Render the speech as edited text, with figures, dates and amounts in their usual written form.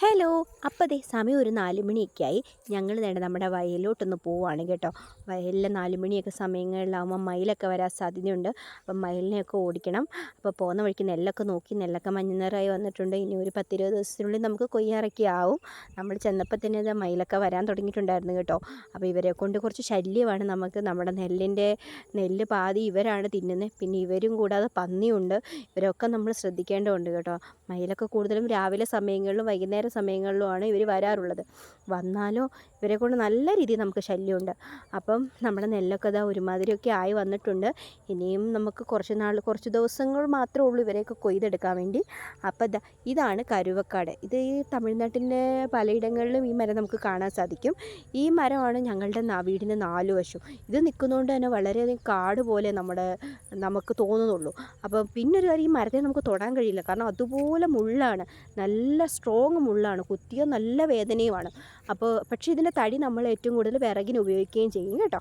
Hello. അപ്പോൾ ദേ സമയം ഒരു 4 മണിയൊക്കെ ആയി. ഞങ്ങൾ നേരെ നമ്മുടെ വയലിലോട്ടൊന്ന് പോവുകയാണ് കേട്ടോ. വയലിൽ 4 മണിയൊക്കെ സമയങ്ങളിലാകുമ്പോൾ മയിലൊക്കെ വരാൻ സാധ്യതയുണ്ട്. അപ്പം മയിലിനെയൊക്കെ ഓടിക്കണം. അപ്പോൾ പോകുന്ന വഴിക്ക് നെല്ലൊക്കെ നോക്കി, നെല്ലൊക്കെ മഞ്ഞ നിറമായി വന്നിട്ടുണ്ട്. ഇനി ഒരു 10-20 ദിവസത്തിനുള്ളിൽ നമുക്ക് കൊയ്യാറൊക്കെ ആവും. നമ്മൾ ചെന്നപ്പോൾ തന്നെ ഇത് മയിലൊക്കെ വരാൻ തുടങ്ങിയിട്ടുണ്ടായിരുന്നു കേട്ടോ. അപ്പോൾ ഇവരെ കൊണ്ട് കുറച്ച് ശല്യമാണ് നമുക്ക്. നമ്മുടെ നെല്ല് പാതി ഇവരാണ് തിന്നുന്നത്. പിന്നെ ഇവരും കൂടാതെ പന്നിയുണ്ട്. ഇവരൊക്കെ നമ്മൾ ശ്രദ്ധിക്കേണ്ടതുണ്ട് കേട്ടോ. മയിലൊക്കെ കൂടുതലും രാവിലെ സമയങ്ങളിലും വൈകുന്നേര സമയങ്ങളിലുമാണ് ഇവർ വരാറുള്ളത്. വന്നാലോ ഇവരെ കൊണ്ട് നല്ല രീതിയിൽ നമുക്ക് ശല്യമുണ്ട്. അപ്പം നമ്മുടെ നെല്ലൊക്കെ ഇതാ ഒരുമാതിരിയൊക്കെ ആയി വന്നിട്ടുണ്ട്. ഇനിയും നമുക്ക് കുറച്ച് ദിവസങ്ങൾ മാത്രമേ ഉള്ളൂ ഇവരെയൊക്കെ കൊയ്തെടുക്കാൻ വേണ്ടി. അപ്പം ഇതാണ് കരുവക്കാട്. ഇത് ഈ തമിഴ്നാട്ടിൻ്റെ പലയിടങ്ങളിലും ഈ മരം നമുക്ക് കാണാൻ സാധിക്കും. ഈ മരമാണ് ഞങ്ങളുടെ വീടിൻ്റെ 4 വശവും. ഇത് നിൽക്കുന്നതുകൊണ്ട് തന്നെ വളരെയധികം കാട് പോലെ നമുക്ക് തോന്നുന്നുള്ളൂ. അപ്പോൾ പിന്നൊരു കാര്യം, ഈ മരത്തെ നമുക്ക് തൊടാൻ കഴിയില്ല. കാരണം അതുപോലെ മുള്ളാണ്, നല്ല സ്ട്രോങ് മുള്ളാണ്, കുത്തിയോ നല്ല വേദനയുമാണ്. പക്ഷേ ഇതിൻ്റെ തടി നമ്മൾ ഏറ്റവും കൂടുതൽ വിറകിന് ഉപയോഗിക്കുകയും ചെയ്യും കേട്ടോ.